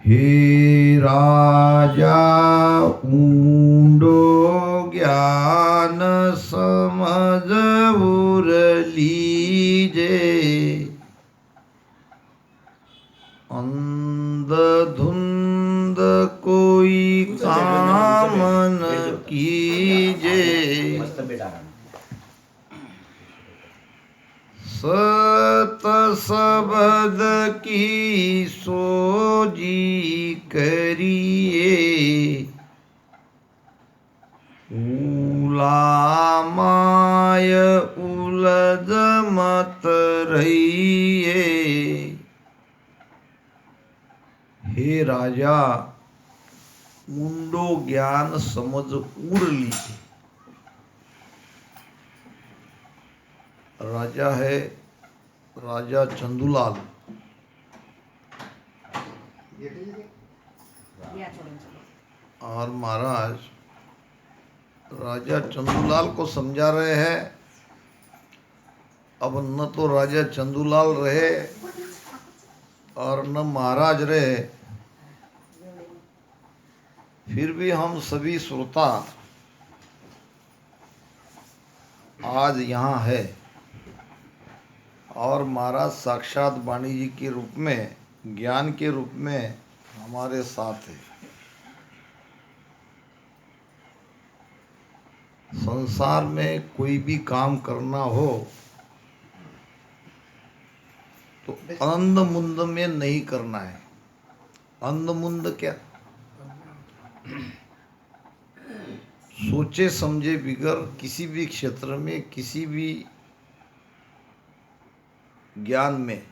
हे राजा ऊंडो ज्ञान समझ लीजे, अंधधुंध कोई काम न कीजे। सत शब्द की सोजी करिए, उलामाय उलझ मत रहिए। हे राजा ऊंडो ज्ञान समझ उड़ लीजिए। राजा है राजा चंदूलाल। और महाराज राजा चंदूलाल को समझा रहे हैं। अब न तो राजा चंदूलाल रहे और न महाराज रहे, फिर भी हम सभी श्रोता आज यहाँ है और महाराज साक्षात वाणी जी के रूप में, ज्ञान के रूप में हमारे साथ है। संसार में कोई भी काम करना हो तो अंध मुंद में नहीं करना है। अंध मुंद क्या? सोचे समझे बिगर किसी भी क्षेत्र में, किसी भी ज्ञान में,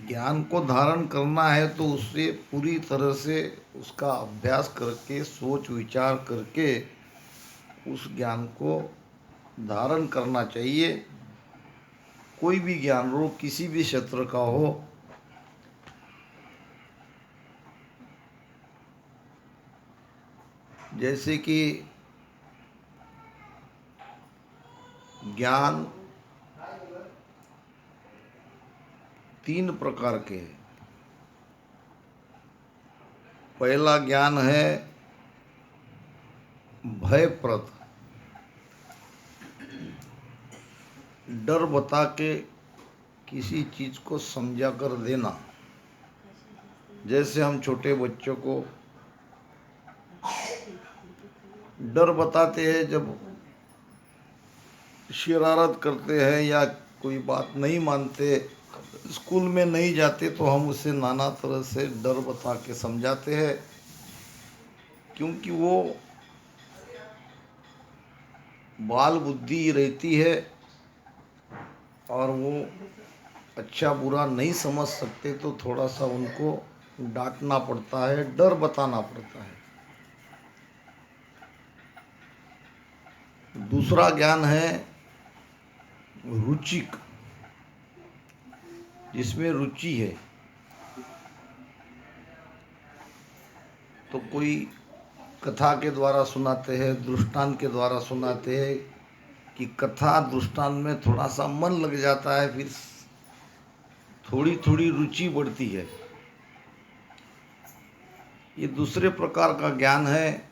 ज्ञान को धारण करना है तो उससे पूरी तरह से उसका अभ्यास करके, सोच विचार करके उस ज्ञान को धारण करना चाहिए। कोई भी ज्ञान हो, किसी भी क्षेत्र का हो। जैसे कि ज्ञान तीन प्रकार के हैं। पहला ज्ञान है भयप्रद, डर बता के किसी चीज को समझा कर देना। जैसे हम छोटे बच्चों को डर बताते हैं, जब शरारत करते हैं या कोई बात नहीं मानते, स्कूल में नहीं जाते, तो हम उसे नाना तरह से डर बता के समझाते हैं, क्योंकि वो बाल बुद्धि रहती है और वो अच्छा बुरा नहीं समझ सकते, तो थोड़ा सा उनको डांटना पड़ता है, डर बताना पड़ता है। दूसरा ज्ञान है रुचिक, जिसमें रुचि है। तो कोई कथा के द्वारा सुनाते हैं, दृष्टांत के द्वारा सुनाते हैं, कि कथा दृष्टांत में थोड़ा सा मन लग जाता है, फिर थोड़ी थोड़ी रुचि बढ़ती है। ये दूसरे प्रकार का ज्ञान है,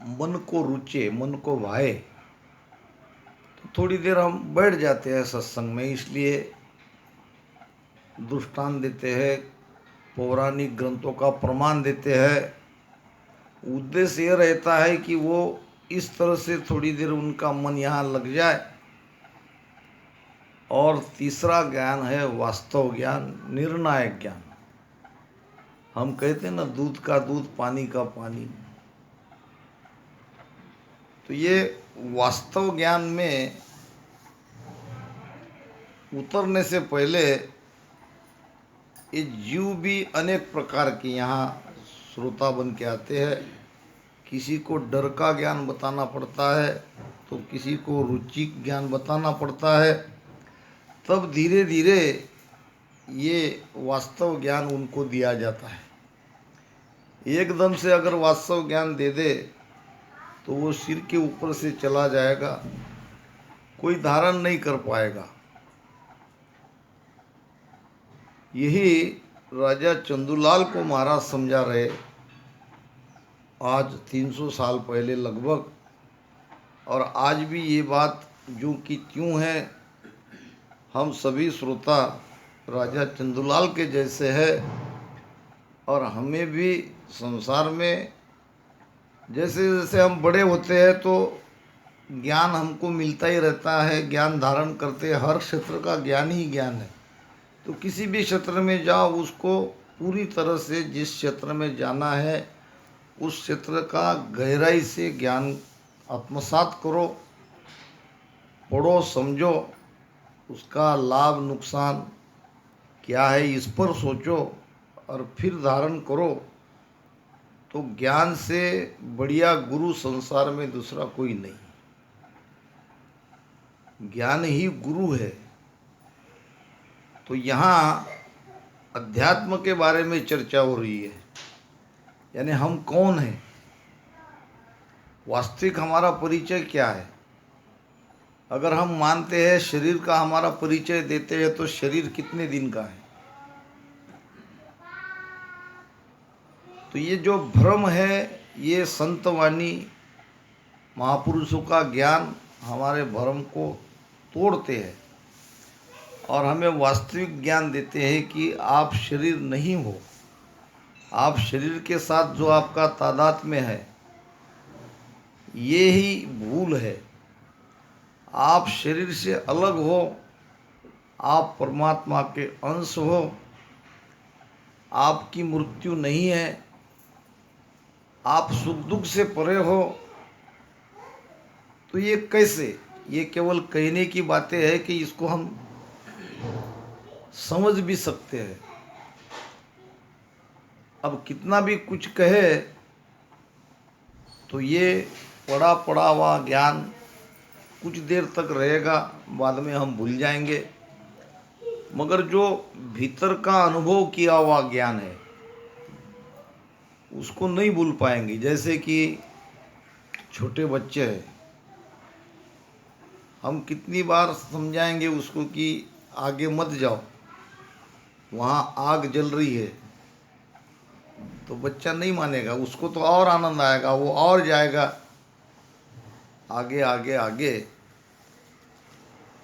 मन को रुचे, मन को भाए, तो थोड़ी देर हम बैठ जाते हैं सत्संग में। इसलिए दृष्टांत देते हैं, पौराणिक ग्रंथों का प्रमाण देते हैं। उद्देश्य ये रहता है कि वो इस तरह से थोड़ी देर उनका मन यहाँ लग जाए। और तीसरा ज्ञान है वास्तव ज्ञान, निर्णायक ज्ञान। हम कहते हैं ना, दूध का दूध, पानी का पानी। तो ये वास्तव ज्ञान में उतरने से पहले ये जीव भी अनेक प्रकार के यहाँ श्रोता बन के आते हैं। किसी को डर का ज्ञान बताना पड़ता है, तो किसी को रुचिक ज्ञान बताना पड़ता है। तब धीरे धीरे ये वास्तव ज्ञान उनको दिया जाता है। एकदम से अगर वास्तव ज्ञान दे दे तो वो सिर के ऊपर से चला जाएगा, कोई धारण नहीं कर पाएगा। यही राजा चंदूलाल को महाराज समझा रहे आज 300 साल पहले लगभग, और आज भी ये बात जो कि त्यों है। हम सभी श्रोता राजा चंदूलाल के जैसे है, और हमें भी संसार में जैसे जैसे हम बड़े होते हैं तो ज्ञान हमको मिलता ही रहता है, ज्ञान धारण करते, हर क्षेत्र का ज्ञान ही ज्ञान है। तो किसी भी क्षेत्र में जाओ, उसको पूरी तरह से जिस क्षेत्र में जाना है उस क्षेत्र का गहराई से ज्ञान आत्मसात करो, पढ़ो, समझो, उसका लाभ नुकसान क्या है इस पर सोचो और फिर धारण करो। तो ज्ञान से बढ़िया गुरु संसार में दूसरा कोई नहीं, ज्ञान ही गुरु है। तो यहाँ अध्यात्म के बारे में चर्चा हो रही है, यानी हम कौन हैं, वास्तविक हमारा परिचय क्या है। अगर हम मानते हैं शरीर का हमारा परिचय देते हैं तो शरीर कितने दिन का है। तो ये जो भ्रम है, ये संतवाणी महापुरुषों का ज्ञान हमारे भ्रम को तोड़ते हैं और हमें वास्तविक ज्ञान देते हैं कि आप शरीर नहीं हो। आप शरीर के साथ जो आपका तादात्म्य है, ये ही भूल है। आप शरीर से अलग हो, आप परमात्मा के अंश हो, आपकी मृत्यु नहीं है, आप सुख दुख से परे हो। तो ये कैसे, ये केवल कहने की बातें हैं कि इसको हम समझ भी सकते हैं। अब कितना भी कुछ कहे तो ये पढ़ा पढ़ा हुआ ज्ञान कुछ देर तक रहेगा, बाद में हम भूल जाएंगे। मगर जो भीतर का अनुभव किया हुआ ज्ञान है उसको नहीं भूल पाएंगे। जैसे कि छोटे बच्चे हैं, हम कितनी बार समझाएंगे उसको कि आगे मत जाओ, वहाँ आग जल रही है, तो बच्चा नहीं मानेगा, उसको तो और आनंद आएगा, वो और जाएगा आगे आगे आगे,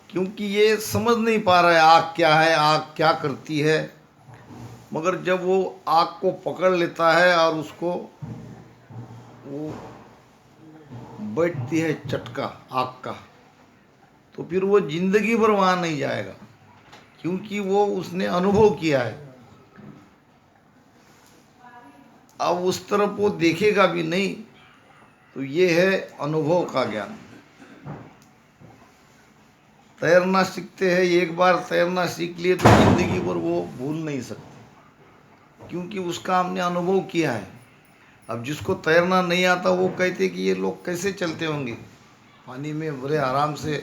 क्योंकि ये समझ नहीं पा रहा है आग क्या है, आग क्या करती है। मगर जब वो आग को पकड़ लेता है और उसको वो बैठती है चटका आग का, तो फिर वो जिंदगी भर वहाँ नहीं जाएगा, क्योंकि वो उसने अनुभव किया है। अब उस तरफ वो देखेगा भी नहीं। तो ये है अनुभव का ज्ञान। तैरना सीखते हैं, एक बार तैरना सीख लिए तो जिंदगी भर वो भूल नहीं सकते, क्योंकि उसका हमने अनुभव किया है। अब जिसको तैरना नहीं आता वो कहते कि ये लोग कैसे चलते होंगे पानी में, बड़े आराम से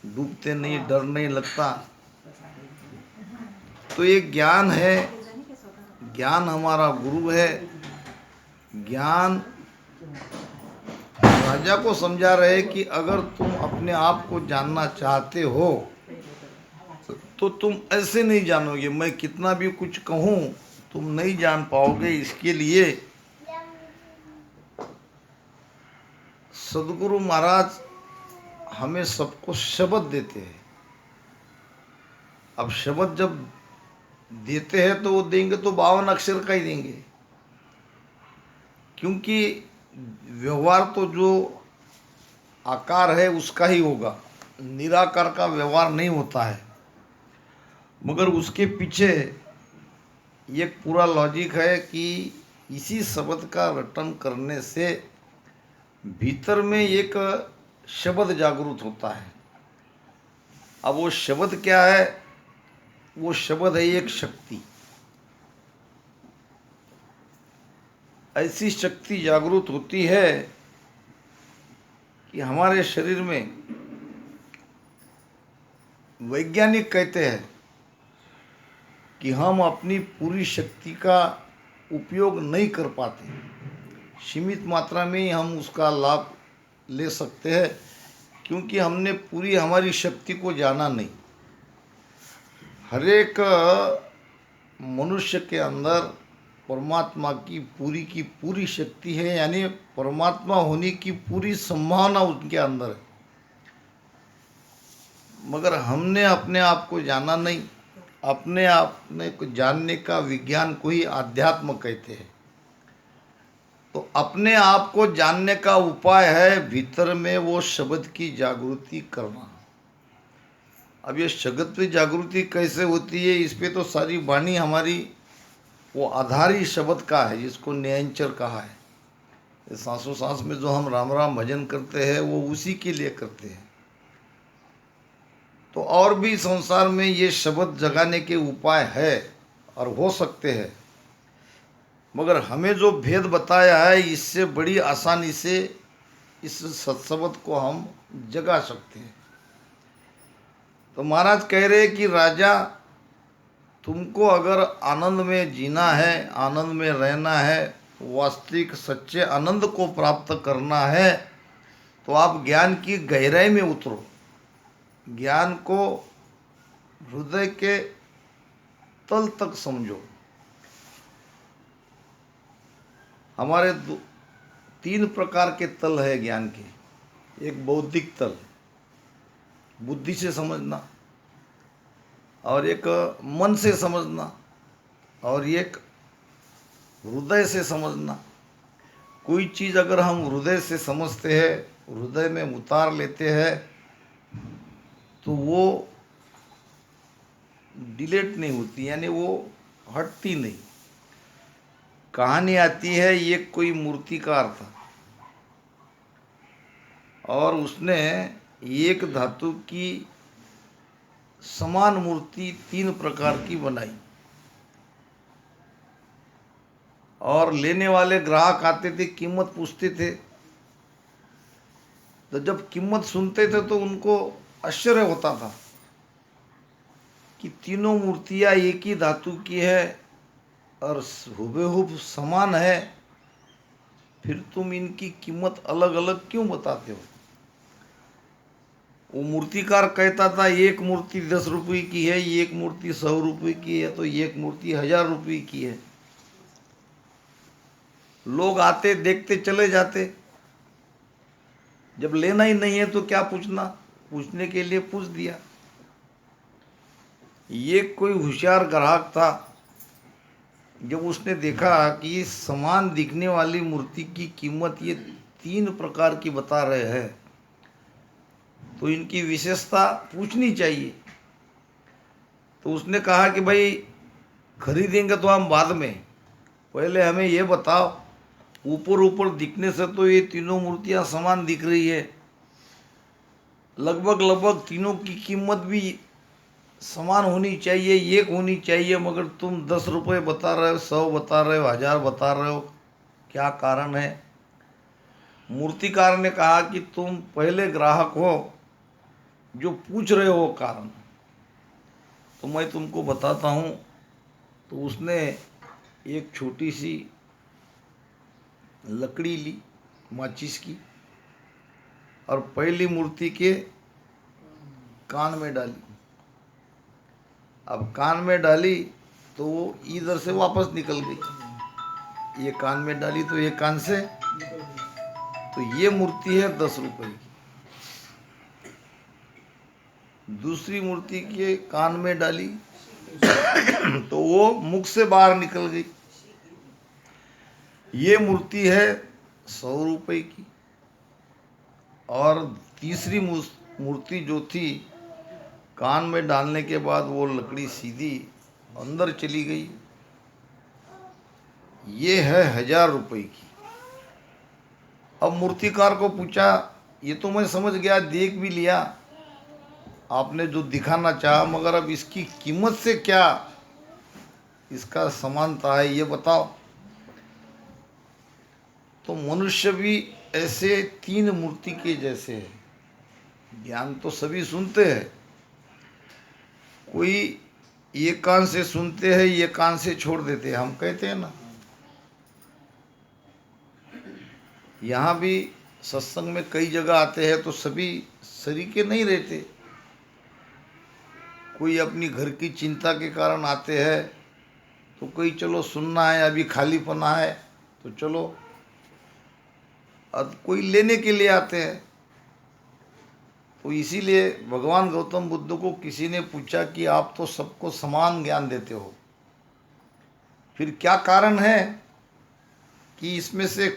डूबते नहीं, डर नहीं लगता। तो ये ज्ञान है, ज्ञान हमारा गुरु है। ज्ञान राजा को समझा रहे कि अगर तुम अपने आप को जानना चाहते हो तो तुम ऐसे नहीं जानोगे, मैं कितना भी कुछ कहूँ तुम नहीं जान पाओगे। इसके लिए सदगुरु महाराज हमें सबको शब्द देते हैं। अब शब्द जब देते हैं तो वो देंगे तो 52 अक्षर का ही देंगे, क्योंकि व्यवहार तो जो आकार है उसका ही होगा, निराकार का व्यवहार नहीं होता है। मगर उसके पीछे एक पूरा लॉजिक है कि इसी शब्द का रटन करने से भीतर में एक शब्द जागृत होता है। अब वो शब्द क्या है, वो शब्द है एक शक्ति। ऐसी शक्ति जागृत होती है कि हमारे शरीर में वैज्ञानिक कहते हैं कि हम अपनी पूरी शक्ति का उपयोग नहीं कर पाते, सीमित मात्रा में ही हम उसका लाभ ले सकते हैं, क्योंकि हमने पूरी हमारी शक्ति को जाना नहीं। हर एक मनुष्य के अंदर परमात्मा की पूरी शक्ति है, यानी परमात्मा होने की पूरी संभावना उनके अंदर है, मगर हमने अपने आप को जाना नहीं। अपने आप को जानने का विज्ञान को ही अध्यात्म कहते हैं। तो अपने आप को जानने का उपाय है भीतर में वो शब्द की जागृति करना। अब ये शब्द की जागृति कैसे होती है, इस पे तो सारी वाणी हमारी वो आधारी शब्द का है, जिसको न्यायंचर कहा है। ये सांसों सांस में जो हम राम राम भजन करते हैं वो उसी के लिए करते हैं। तो और भी संसार में ये शब्द जगाने के उपाय है और हो सकते हैं, मगर हमें जो भेद बताया है इससे बड़ी आसानी से इस सत्शब्द को हम जगा सकते हैं। तो महाराज कह रहे कि राजा, तुमको अगर आनंद में जीना है, आनंद में रहना है, वास्तविक सच्चे आनंद को प्राप्त करना है, तो आप ज्ञान की गहराई में उतरो। ज्ञान को हृदय के तल तक समझो। हमारे तीन प्रकार के तल है ज्ञान के। एक बौद्धिक तल, बुद्धि से समझना, और एक मन से समझना, और एक हृदय से समझना। कोई चीज़ अगर हम हृदय से समझते हैं, हृदय में उतार लेते हैं, तो वो डिलेट नहीं होती, यानी वो हटती नहीं। कहानी आती है, ये कोई मूर्तिकार था और उसने एक धातु की समान मूर्ति तीन प्रकार की बनाई, और लेने वाले ग्राहक आते थे, कीमत पूछते थे। तो जब कीमत सुनते थे तो उनको आश्चर्य होता था कि तीनों मूर्तियां एक ही धातु की है और हुबेहूब समान है, फिर तुम इनकी कीमत अलग अलग क्यों बताते हो? वो मूर्तिकार कहता था एक मूर्ति 10 रुपये की है, एक मूर्ति 100 रुपये की है, तो एक मूर्ति 1000 रुपये की है। लोग आते, देखते, चले जाते। जब लेना ही नहीं है तो क्या पूछना, पूछने के लिए पूछ दिया। ये कोई होशियार ग्राहक था, जब उसने देखा कि समान दिखने वाली मूर्ति की कीमत ये तीन प्रकार की बता रहे हैं, तो इनकी विशेषता पूछनी चाहिए। तो उसने कहा कि भाई खरीदेंगे तो हम बाद में, पहले हमें ये बताओ, ऊपर ऊपर दिखने से तो ये तीनों मूर्तियां समान दिख रही है, लगभग लगभग तीनों की कीमत भी समान होनी चाहिए, एक होनी चाहिए, मगर तुम 10 रुपये बता रहे हो, 100 बता रहे हो, 1000 बता रहे हो, क्या कारण है? मूर्तिकार ने कहा कि तुम पहले ग्राहक हो जो पूछ रहे हो कारण, तो मैं तुमको बताता हूँ। तो उसने एक छोटी सी लकड़ी ली माचिस की, और पहली मूर्ति के कान में डाली। अब कान में डाली तो वो इधर से वापस निकल गई, ये कान में डाली तो ये कान से, तो ये मूर्ति है 10 रुपये की। दूसरी मूर्ति के कान में डाली तो वो मुख से बाहर निकल गई, ये मूर्ति है 100 रुपये की। और तीसरी मूर्ति जो थी, कान में डालने के बाद वो लकड़ी सीधी अंदर चली गई, ये है 1000 रुपये की। अब मूर्तिकार को पूछा, ये तो मैं समझ गया, देख भी लिया, आपने जो दिखाना चाहा, मगर अब इसकी कीमत से क्या इसका समानता है ये बताओ। तो मनुष्य भी ऐसे तीन मूर्ति के जैसे है। ज्ञान तो सभी सुनते हैं, कोई ये कान से सुनते हैं, ये कान से छोड़ देते हैं, हम कहते हैं ना। यहाँ भी सत्संग में कई जगह आते हैं तो सभी सरीके नहीं रहते। कोई अपनी घर की चिंता के कारण आते हैं, तो कोई चलो सुनना है, अभी खालीपना है तो चलो, अब कोई लेने के लिए आते हैं। तो इसीलिए भगवान गौतम बुद्ध को किसी ने पूछा कि आप तो सबको समान ज्ञान देते हो, फिर क्या कारण है कि इसमें से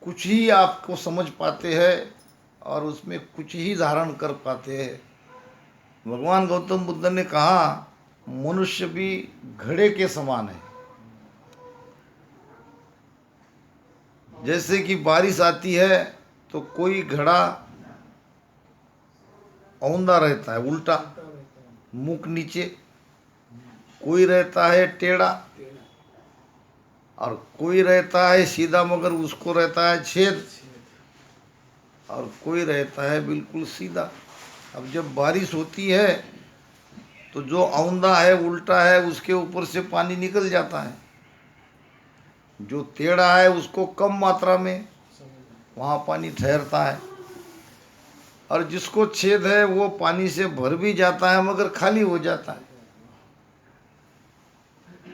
कुछ ही आपको समझ पाते हैं और उसमें कुछ ही धारण कर पाते हैं। भगवान गौतम बुद्ध ने कहा, मनुष्य भी घड़े के समान है। जैसे कि बारिश आती है तो कोई घड़ा औंधा रहता है, उल्टा, मुख नीचे, कोई रहता है टेढ़ा, और कोई रहता है सीधा मगर उसको रहता है छेद, और कोई रहता है बिल्कुल सीधा। अब जब बारिश होती है तो जो औंधा है, उल्टा है, उसके ऊपर से पानी निकल जाता है। जो टेढ़ा है उसको कम मात्रा में वहाँ पानी ठहरता है, और जिसको छेद है वो पानी से भर भी जाता है मगर खाली हो जाता है।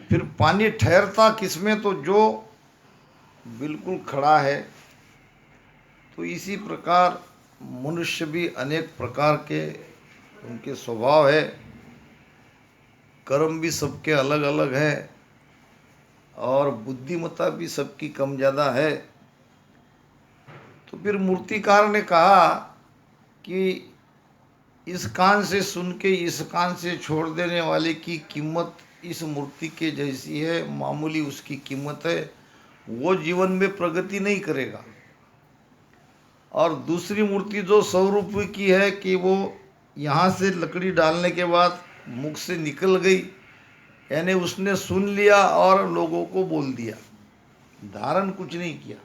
फिर पानी ठहरता किसमें, तो जो बिल्कुल खड़ा है। तो इसी प्रकार मनुष्य भी अनेक प्रकार के उनके स्वभाव है, कर्म भी सबके अलग अलग है, और बुद्धिमत्ता भी सबकी कम ज़्यादा है। तो फिर मूर्तिकार ने कहा कि इस कान से सुन के इस कान से छोड़ देने वाले की कीमत इस मूर्ति के जैसी है, मामूली उसकी कीमत है, वो जीवन में प्रगति नहीं करेगा। और दूसरी मूर्ति जो 100 रुपये की है कि वो यहाँ से लकड़ी डालने के बाद मुख से निकल गई, यानी उसने सुन लिया और लोगों को बोल दिया, धारण कुछ नहीं किया,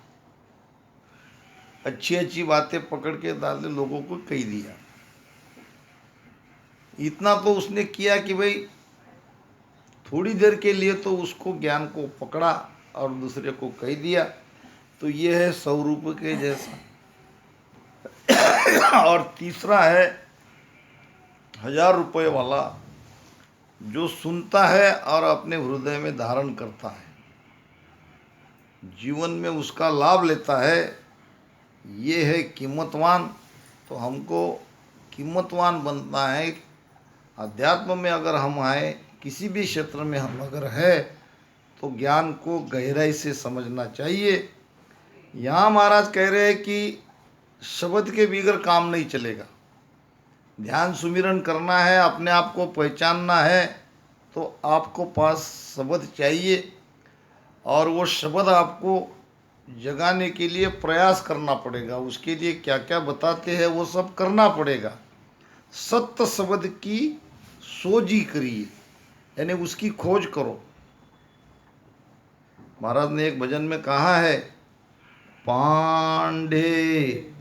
अच्छी अच्छी बातें पकड़ के डाल दे, लोगों को कह दिया। इतना तो उसने किया कि भाई थोड़ी देर के लिए तो उसको ज्ञान को पकड़ा और दूसरे को कह दिया। तो ये है 100 रुपये के जैसा। और तीसरा है 1000 रुपये वाला, जो सुनता है और अपने हृदय में धारण करता है, जीवन में उसका लाभ लेता है, ये है कीमतवान। तो हमको कीमतवान बनना है। अध्यात्म में अगर हम आए, किसी भी क्षेत्र में हम अगर है, तो ज्ञान को गहराई से समझना चाहिए। यहाँ महाराज कह रहे हैं कि शब्द के बगैर काम नहीं चलेगा। ध्यान सुमिरन करना है, अपने आप को पहचानना है, तो आपको पास शब्द चाहिए, और वो शब्द आपको जगाने के लिए प्रयास करना पड़ेगा। उसके लिए क्या क्या बताते हैं वो सब करना पड़ेगा। सत्य शब्द की सोजी करिए, यानी उसकी खोज करो। महाराज ने एक भजन में कहा है, पांडे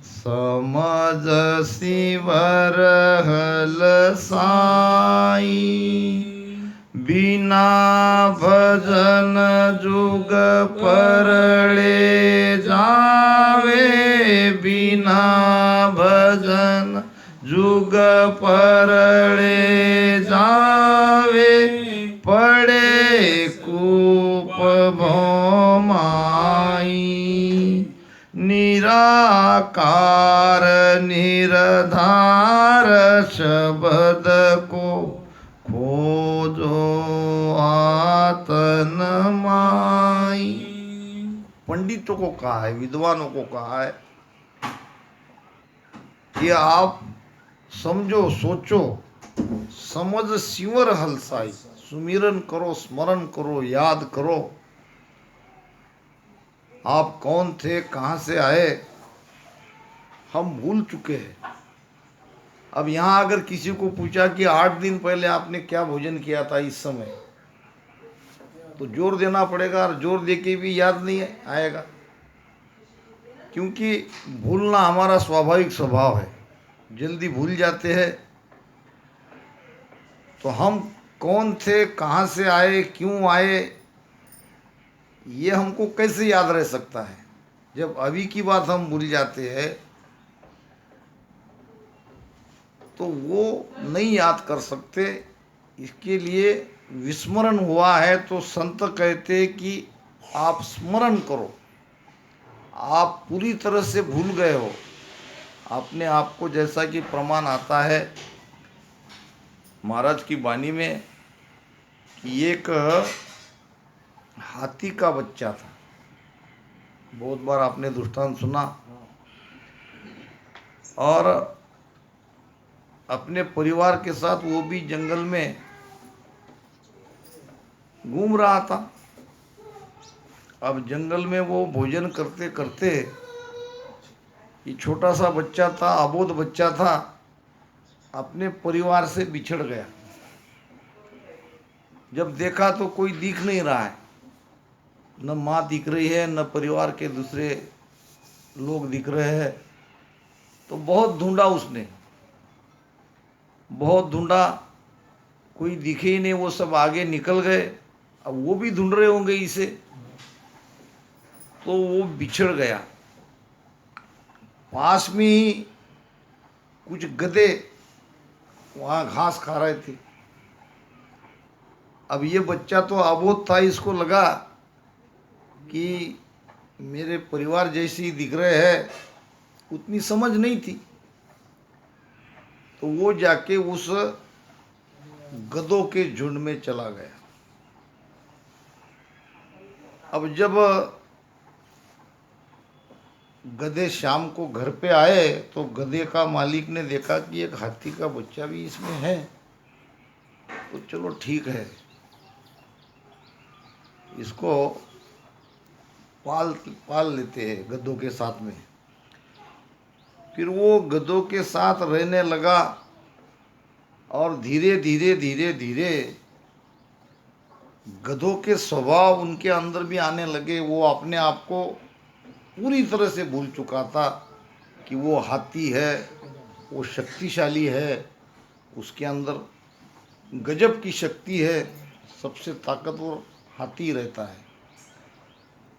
समझ सिवर हल साई, बिना भजन जुग परले जावे, बिना भजन जुग परले जावे, पड़े कूप भौमाई, निराकार निरधार शब्द को खोजो आतन माई। पंडितों को कहा है, विद्वानों को कहा है कि आप समझो, सोचो, समझ सिवर हलसाई, सुमिरन करो, स्मरण करो, याद करो, आप कौन थे, कहाँ से आए, हम भूल चुके हैं। अब यहाँ अगर किसी को पूछा कि 8 दिन पहले आपने क्या भोजन किया था इस समय, तो जोर देना पड़ेगा, और जोर दे के भी याद नहीं आएगा, क्योंकि भूलना हमारा स्वाभाविक स्वभाव है, जल्दी भूल जाते हैं। तो हम कौन थे, कहाँ से आए, क्यों आए, ये हमको कैसे याद रह सकता है जब अभी की बात हम भूल जाते हैं। तो वो नहीं याद कर सकते। इसके लिए विस्मरण हुआ है तो संत कहते कि आप स्मरण करो। आप पूरी तरह से भूल गए हो अपने आप को, जैसा कि प्रमाण आता है महाराज की वाणी में कि एक हाथी का बच्चा था। बहुत बार आपने दृष्टांत सुना। और अपने परिवार के साथ वो भी जंगल में घूम रहा था। अब जंगल में वो भोजन करते करते, ये छोटा सा बच्चा था, अबोध बच्चा था, अपने परिवार से बिछड़ गया। जब देखा तो कोई दिख नहीं रहा है, न माँ दिख रही है, न परिवार के दूसरे लोग दिख रहे हैं। तो बहुत ढूंढा उसने, बहुत ढूंढा, कोई दिखे ही नहीं। वो सब आगे निकल गए। अब वो भी ढूंढ रहे होंगे इसे, तो वो बिछड़ गया। पास में ही कुछ गधे वहाँ घास खा रहे थे। अब ये बच्चा तो अबोध था, इसको लगा कि मेरे परिवार जैसे ही दिख रहे हैं, उतनी समझ नहीं थी। तो वो जाके उस गधों के झुंड में चला गया। अब जब गधे शाम को घर पे आए तो गधे का मालिक ने देखा कि एक हाथी का बच्चा भी इसमें है। तो चलो ठीक है, इसको पाल पाल लेते हैं गधों के साथ में। फिर वो गधों के साथ रहने लगा और धीरे धीरे धीरे धीरे गधों के स्वभाव उनके अंदर भी आने लगे। वो अपने आप को पूरी तरह से भूल चुका था कि वो हाथी है, वो शक्तिशाली है, उसके अंदर गजब की शक्ति है, सबसे ताकतवर हाथी रहता है।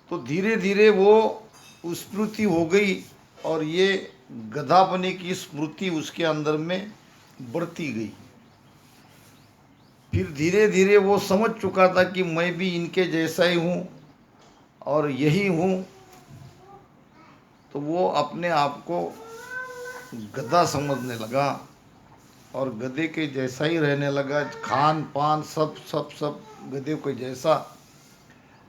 तो धीरे धीरे वो स्मृति हो गई और ये गधापने की स्मृति उसके अंदर में बढ़ती गई। फिर धीरे धीरे वो समझ चुका था कि मैं भी इनके जैसा ही हूँ और यही हूँ। तो वो अपने आप को गधा समझने लगा और गधे के जैसा ही रहने लगा। खान पान सब सब सब गधे के जैसा।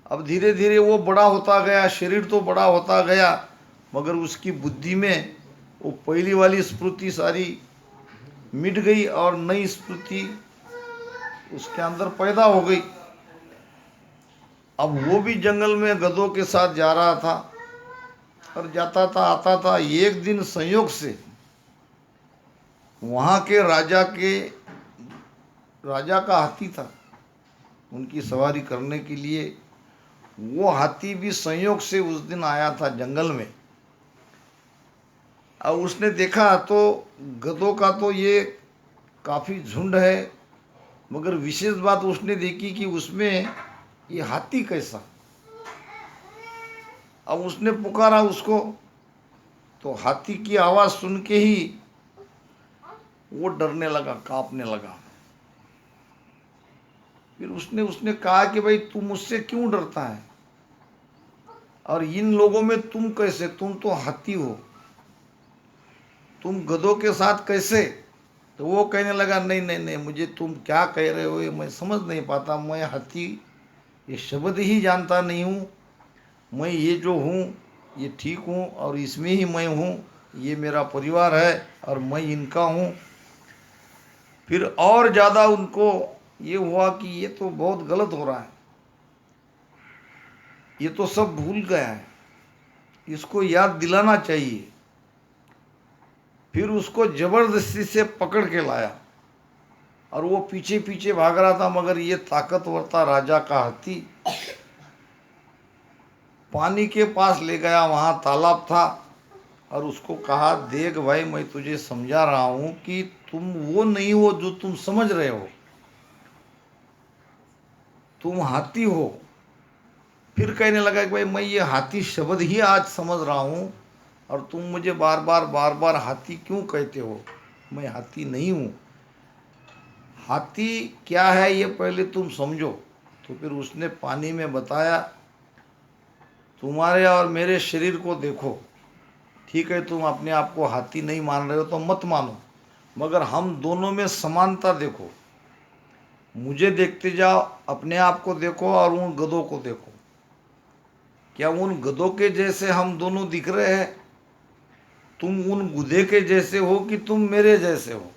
अब धीरे धीरे वो बड़ा होता गया, शरीर तो बड़ा होता गया, मगर उसकी बुद्धि में वो पहली वाली स्मृति सारी मिट गई और नई स्मृति उसके अंदर पैदा हो गई। अब वो भी जंगल में गधों के साथ जा रहा था और जाता था आता था। एक दिन संयोग से वहाँ के राजा का हाथी था, उनकी सवारी करने के लिए। वो हाथी भी संयोग से उस दिन आया था जंगल में। अब उसने देखा तो गधों का तो ये काफ़ी झुंड है, मगर विशेष बात उसने देखी कि उसमें ये हाथी कैसा। अब उसने पुकारा उसको, तो हाथी की आवाज़ सुन के ही वो डरने लगा, कांपने लगा। फिर उसने कहा कि भाई तू मुझसे क्यों डरता है, और इन लोगों में तुम कैसे, तुम तो हाथी हो, तुम गधों के साथ कैसे। तो वो कहने लगा नहीं नहीं नहीं, मुझे तुम क्या कह रहे हो ये मैं समझ नहीं पाता। मैं हाथी ये शब्द ही जानता नहीं हूँ। मैं ये जो हूँ ये ठीक हूँ और इसमें ही मैं हूँ, ये मेरा परिवार है और मैं इनका हूँ। फिर और ज़्यादा उनको ये हुआ कि ये तो बहुत गलत हो रहा है, ये तो सब भूल गया है, इसको याद दिलाना चाहिए। फिर उसको ज़बरदस्ती से पकड़ के लाया और वो पीछे पीछे भाग रहा था, मगर ये ताकतवर था राजा का हाथी। पानी के पास ले गया, वहाँ तालाब था, और उसको कहा देख भाई मैं तुझे समझा रहा हूँ कि तुम वो नहीं हो जो तुम समझ रहे हो, तुम हाथी हो। फिर कहने लगा कि भाई मैं ये हाथी शब्द ही आज समझ रहा हूँ और तुम मुझे बार बार हाथी क्यों कहते हो, मैं हाथी नहीं हूँ। हाथी क्या है ये पहले तुम समझो। तो फिर उसने पानी में बताया, तुम्हारे और मेरे शरीर को देखो, ठीक है तुम अपने आप को हाथी नहीं मान रहे हो तो मत मानो, मगर हम दोनों में समानता देखो। मुझे देखते जाओ, अपने आप को देखो और उन गधों को देखो। क्या उन गधों के जैसे हम दोनों दिख रहे हैं? तुम उन गधे के जैसे हो कि तुम मेरे जैसे हो?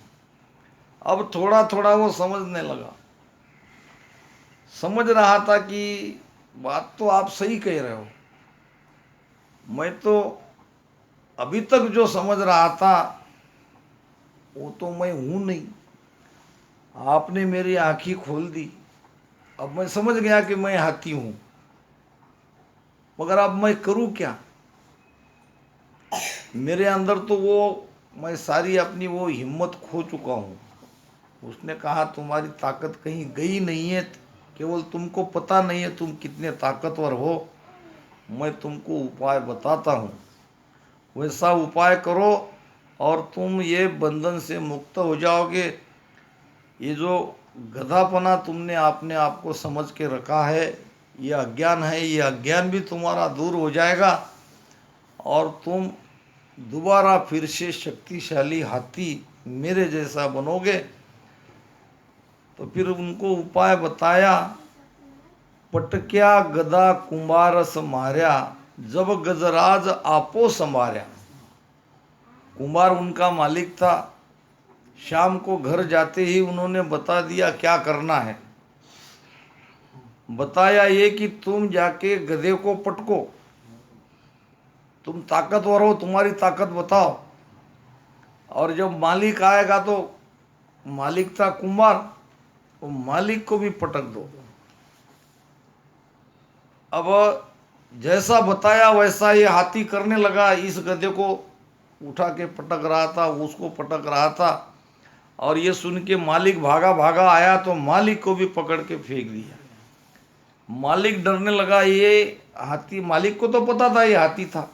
अब थोड़ा थोड़ा वो समझने लगा, समझ रहा था कि बात तो आप सही कह रहे हो। मैं तो अभी तक जो समझ रहा था वो तो मैं हूं नहीं। आपने मेरी आंखें खोल दी, अब मैं समझ गया कि मैं हाथी हूं। मगर अब मैं करूं क्या? मेरे अंदर तो वो, मैं सारी अपनी वो हिम्मत खो चुका हूं। उसने कहा तुम्हारी ताकत कहीं गई नहीं है, केवल तुमको पता नहीं है तुम कितने ताकतवर हो। मैं तुमको उपाय बताता हूँ, वैसा उपाय करो और तुम ये बंधन से मुक्त हो जाओगे। ये जो गधापना तुमने आपने आप को समझ के रखा है, ये अज्ञान है, ये अज्ञान भी तुम्हारा दूर हो जाएगा और तुम दोबारा फिर से शक्तिशाली हाथी मेरे जैसा बनोगे। तो फिर उनको उपाय बताया। पटक्या गदा कुंभारस मार्या, जब गजराज आपो संभार्या। कुंभार उनका मालिक था। शाम को घर जाते ही उन्होंने बता दिया क्या करना है। बताया ये कि तुम जाके गधे को पटको, तुम ताकतवर हो, तुम्हारी ताकत बताओ। और जब मालिक आएगा तो, मालिक था कुंभार, तो मालिक को भी पटक दो। अब जैसा बताया वैसा ये हाथी करने लगा। इस गधे को उठा के पटक रहा था, उसको पटक रहा था। और ये सुन के मालिक भागा भागा आया तो मालिक को भी पकड़ के फेंक दिया। मालिक डरने लगा, ये हाथी, मालिक को तो पता था ये हाथी था।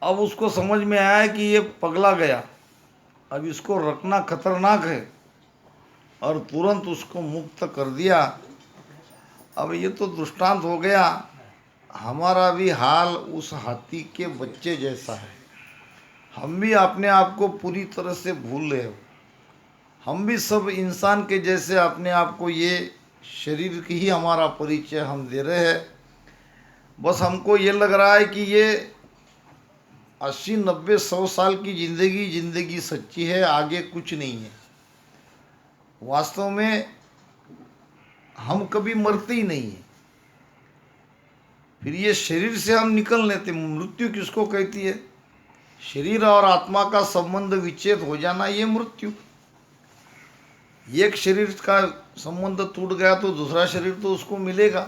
अब उसको समझ में आया कि ये पगला गया, अब इसको रखना खतरनाक है, और तुरंत उसको मुक्त कर दिया। अब ये तो दृष्टांत हो गया। हमारा भी हाल उस हाथी के बच्चे जैसा है। हम भी अपने आप को पूरी तरह से भूल रहे हो। हम भी सब इंसान के जैसे अपने आप को, ये शरीर की ही हमारा परिचय हम दे रहे हैं। बस हमको ये लग रहा है कि ये 80 90 100 साल की जिंदगी सच्ची है, आगे कुछ नहीं है। वास्तव में हम कभी मरते ही नहीं है। फिर ये शरीर से हम निकल लेते। मृत्यु किसको कहती है? शरीर और आत्मा का संबंध विच्छेद हो जाना, ये मृत्यु। एक शरीर का संबंध टूट गया तो दूसरा शरीर तो उसको मिलेगा।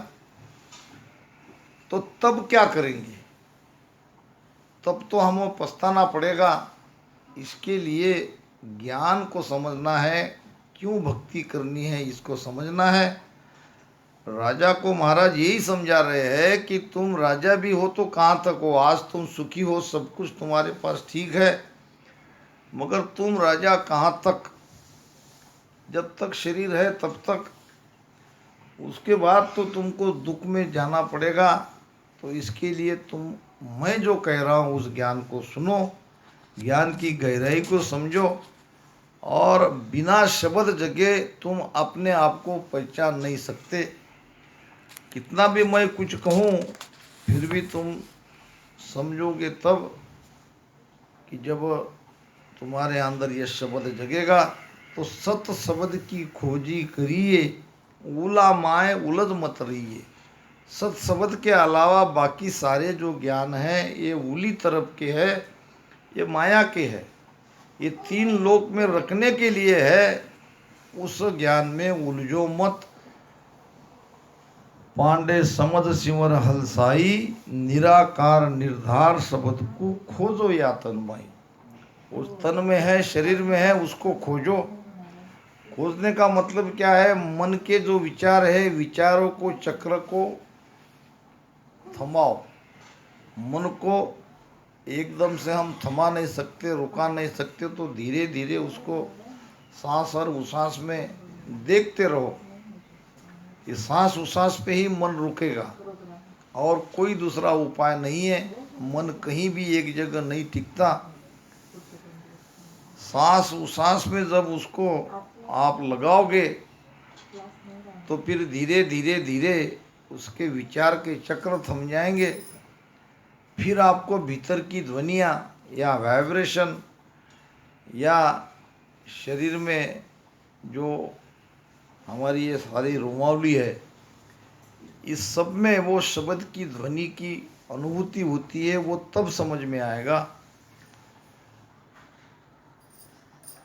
तो तब क्या करेंगे? तब तो हमें पछताना पड़ेगा। इसके लिए ज्ञान को समझना है, क्यों भक्ति करनी है इसको समझना है। राजा को महाराज यही समझा रहे हैं कि तुम राजा भी हो तो कहाँ तक हो। आज तुम सुखी हो, सब कुछ तुम्हारे पास ठीक है, मगर तुम राजा कहाँ तक? जब तक शरीर है तब तक, उसके बाद तो तुमको दुख में जाना पड़ेगा। तो इसके लिए तुम, मैं जो कह रहा हूँ उस ज्ञान को सुनो, ज्ञान की गहराई को समझो, और बिना शब्द जगे तुम अपने आप को पहचान नहीं सकते। कितना भी मैं कुछ कहूँ फिर भी तुम समझोगे तब कि जब तुम्हारे अंदर ये शब्द जगेगा। तो सत शब्द की खोजी करिए, उला माए उलझ मत रहिए। सत शब्द के अलावा बाकी सारे जो ज्ञान हैं ये उली तरफ के है, ये माया के है। ये तीन लोक में रखने के लिए है। उस ज्ञान में उलझो मत। पांडे समझ सिमर हलसाई, निराकार निर्धार शब्द को खोजो या तन्मय। उस तन में है, शरीर में है, उसको खोजो। खोजने का मतलब क्या है? मन के जो विचार है, विचारों को, चक्र को थमाओ। मन को एकदम से हम थमा नहीं सकते, रुका नहीं सकते, तो धीरे धीरे उसको सांस और उसास में देखते रहो कि सांस उसास पे ही मन रुकेगा और कोई दूसरा उपाय नहीं है। मन कहीं भी एक जगह नहीं टिकता। सांस उसास में जब उसको आप लगाओगे तो फिर धीरे धीरे धीरे उसके विचार के चक्र थम जाएंगे। फिर आपको भीतर की ध्वनियाँ या वाइब्रेशन या शरीर में जो हमारी ये सारी रोमावली है, इस सब में वो शब्द की ध्वनि की अनुभूति होती है। वो तब समझ में आएगा